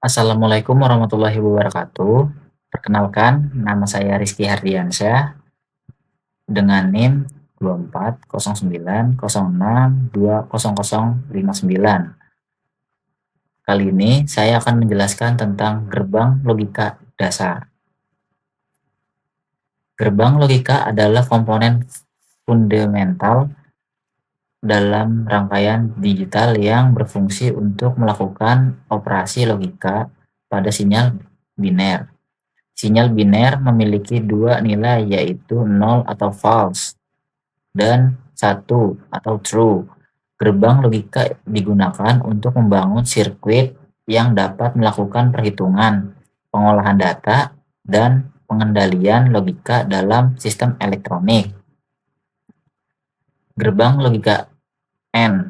Assalamualaikum warahmatullahi wabarakatuh. Perkenalkan, nama saya Rizky Hardiansyah dengan NIM 240906200059. Kali ini saya akan menjelaskan tentang gerbang logika dasar. Gerbang logika adalah komponen fundamental dalam rangkaian digital yang berfungsi untuk melakukan operasi logika pada sinyal biner. Sinyal biner memiliki dua nilai, yaitu 0 atau false dan 1 atau true. Gerbang logika digunakan untuk membangun sirkuit yang dapat melakukan perhitungan, pengolahan data, dan pengendalian logika dalam sistem elektronik. Gerbang logika N.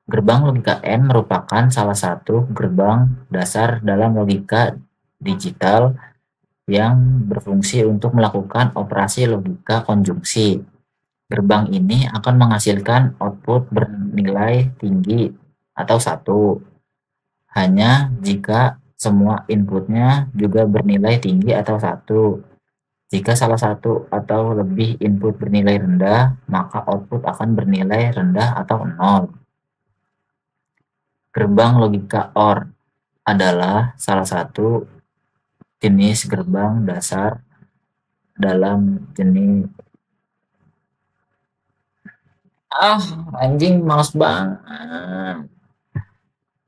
Gerbang logika N merupakan salah satu gerbang dasar dalam logika digital yang berfungsi untuk melakukan operasi logika konjungsi. Gerbang ini akan menghasilkan output bernilai tinggi atau 1 hanya jika semua inputnya juga bernilai tinggi atau 1. Jika salah satu atau lebih input bernilai rendah, maka output akan bernilai rendah atau 0. Gerbang logika OR adalah salah satu jenis gerbang dasar dalam jenis anjing males banget.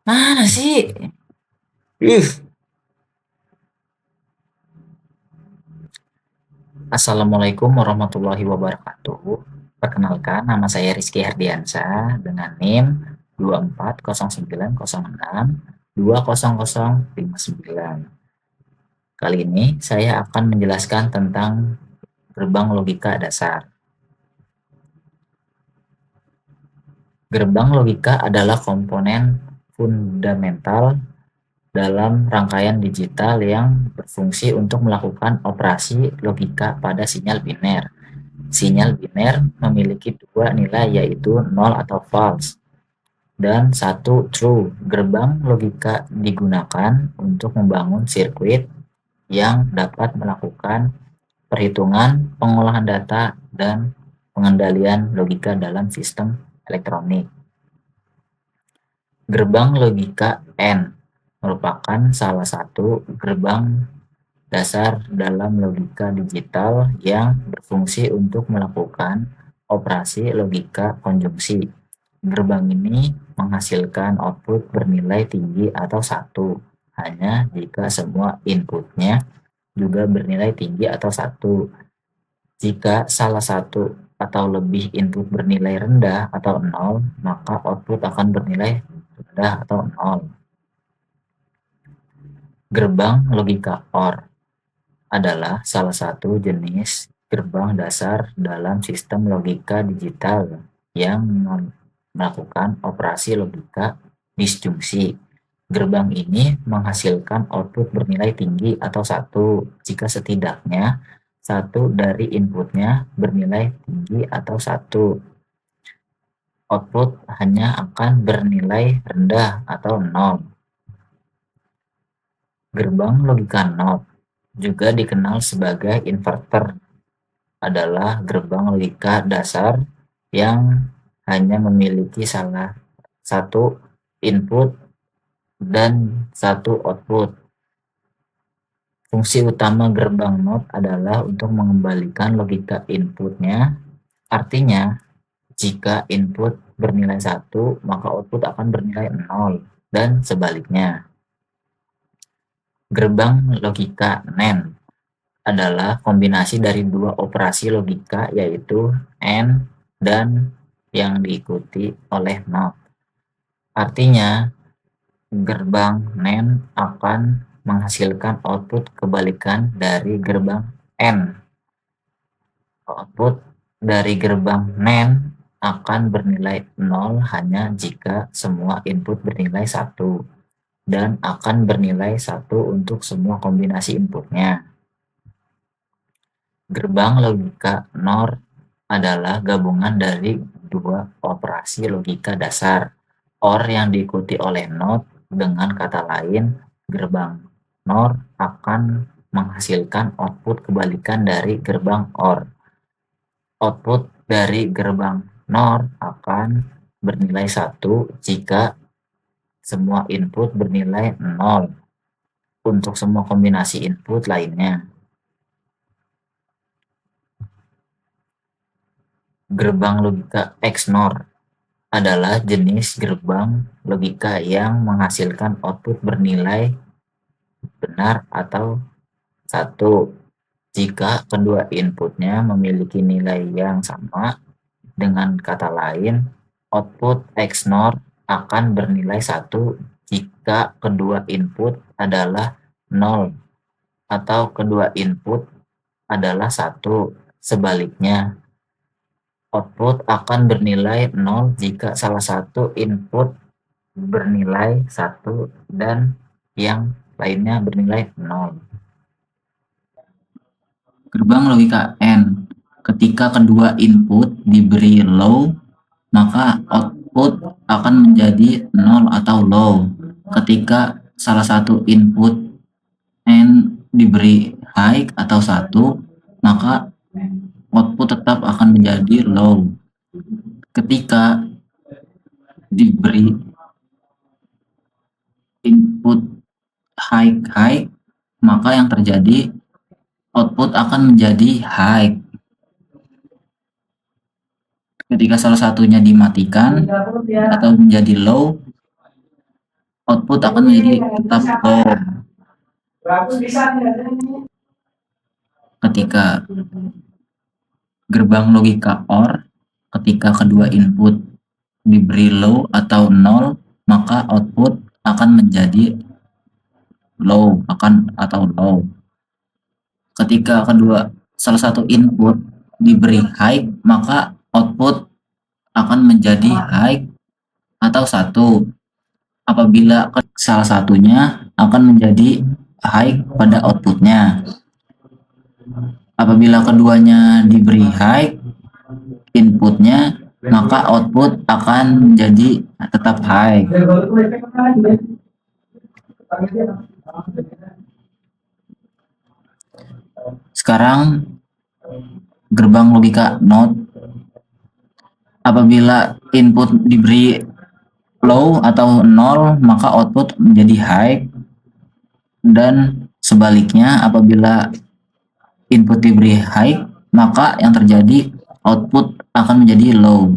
Mana sih? Assalamualaikum warahmatullahi wabarakatuh. Perkenalkan, nama saya Rizky Hardiansyah dengan NIM 240906200059. Kali ini saya akan menjelaskan tentang gerbang logika dasar. Gerbang logika adalah komponen fundamental dalam rangkaian digital yang berfungsi untuk melakukan operasi logika pada sinyal biner. Sinyal biner memiliki dua nilai, yaitu 0 atau false dan 1 true. Gerbang logika digunakan untuk membangun sirkuit yang dapat melakukan perhitungan, pengolahan data, dan pengendalian logika dalam sistem elektronik. Gerbang logika N merupakan salah satu gerbang dasar dalam logika digital yang berfungsi untuk melakukan operasi logika konjungsi. Gerbang ini menghasilkan output bernilai tinggi atau 1 hanya jika semua inputnya juga bernilai tinggi atau 1. Jika salah satu atau lebih input bernilai rendah atau 0, maka output akan bernilai rendah atau 0. Gerbang logika OR adalah salah satu jenis gerbang dasar dalam sistem logika digital yang melakukan operasi logika disjungsi. Gerbang ini menghasilkan output bernilai tinggi atau 1 jika setidaknya satu dari inputnya bernilai tinggi atau 1. Output hanya akan bernilai rendah atau 0. Gerbang logika NOT, juga dikenal sebagai inverter, adalah gerbang logika dasar yang hanya memiliki salah satu input dan 1 output. Fungsi utama gerbang NOT adalah untuk mengembalikan logika inputnya. Artinya, jika input bernilai 1, maka output akan bernilai 0 dan sebaliknya. Gerbang logika NAND adalah kombinasi dari dua operasi logika, yaitu AND dan yang diikuti oleh NOT. Artinya, gerbang NAND akan menghasilkan output kebalikan dari gerbang AND. Output dari gerbang NAND akan bernilai 0 hanya jika semua input bernilai 1 dan akan bernilai 1 untuk semua kombinasi inputnya. Gerbang logika NOR adalah gabungan dari dua operasi logika dasar, OR yang diikuti oleh NOT, dengan kata lain, gerbang NOR akan menghasilkan output kebalikan dari gerbang OR. Output dari gerbang NOR akan bernilai 1 jika semua input bernilai 0 untuk semua kombinasi input lainnya. Gerbang logika XNOR adalah jenis gerbang logika yang menghasilkan output bernilai benar atau 1 jika kedua inputnya memiliki nilai yang sama. Dengan kata lain, output XNOR akan bernilai 1 jika kedua input adalah 0 atau kedua input adalah 1. Sebaliknya, output akan bernilai 0 jika salah satu input bernilai 1 dan yang lainnya bernilai 0. Gerbang logika AND. Ketika kedua input diberi low, maka output akan menjadi 0 atau low. Ketika salah satu input AND diberi high atau 1, maka output tetap akan menjadi low. Ketika diberi input high, maka yang terjadi output akan menjadi high. Ketika salah satunya dimatikan atau menjadi low, output akan menjadi tetap low. Ketika gerbang logika OR, ketika kedua input diberi low atau 0, maka output akan menjadi low atau low. Ketika salah satu input diberi high, maka output akan menjadi high atau 1. Apabila salah satunya akan menjadi high pada outputnya. Apabila keduanya diberi high inputnya, maka output akan menjadi tetap high. Sekarang gerbang logika NOT. Apabila input diberi low atau 0, maka output menjadi high, dan sebaliknya apabila input diberi high, maka yang terjadi output akan menjadi low.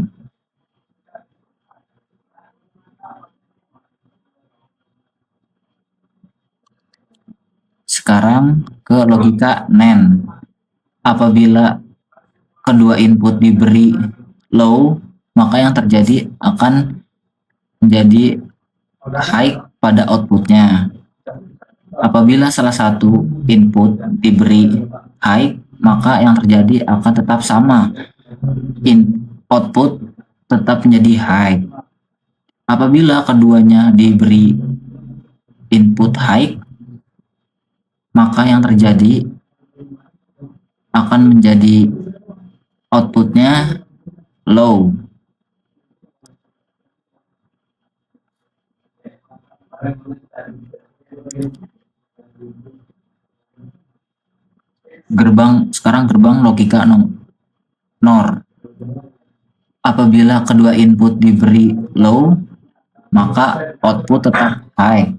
Sekarang ke logika NAND. Apabila kedua input diberi low, maka yang terjadi akan menjadi high pada outputnya. Apabila salah satu input diberi high, maka yang terjadi akan tetap sama. Output tetap menjadi high. Apabila keduanya diberi input high, maka yang terjadi akan menjadi outputnya low. Sekarang gerbang logika NOR. Apabila kedua input diberi low, maka output tetap high.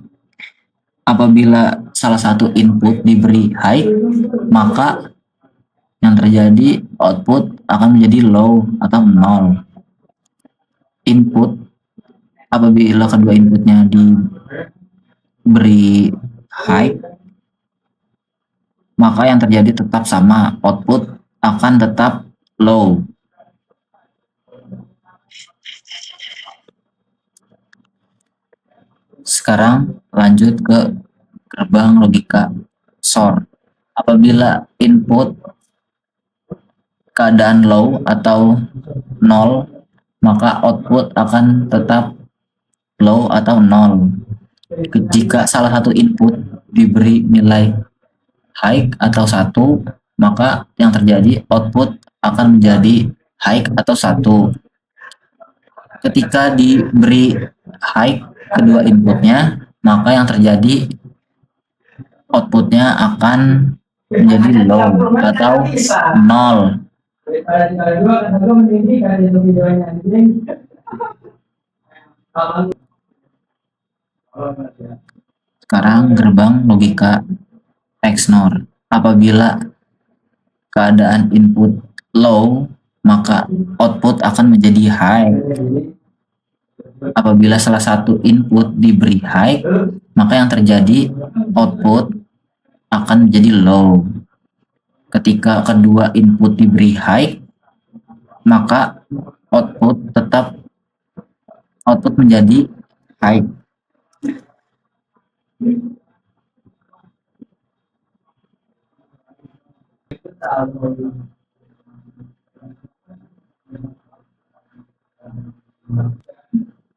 Apabila salah satu input diberi high, maka yang terjadi output akan menjadi low atau 0. Input, apabila kedua inputnya diberi high, maka yang terjadi tetap sama, output akan tetap low. Sekarang lanjut ke gerbang logika SOR. Apabila input keadaan low atau 0, maka output akan tetap low atau 0. Jika salah satu input diberi nilai high atau 1, maka yang terjadi output akan menjadi high atau 1. Ketika diberi high kedua inputnya, maka yang terjadi outputnya akan menjadi low atau 0. Sekarang gerbang logika XNOR. Apabila keadaan input low, maka output akan menjadi high. Apabila salah satu input diberi high, maka yang terjadi output akan menjadi low. Ketika kedua input diberi high, maka output menjadi high.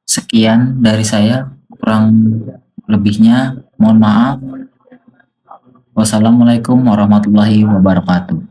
Sekian dari saya, kurang lebihnya mohon maaf. Wassalamualaikum warahmatullahi wabarakatuh.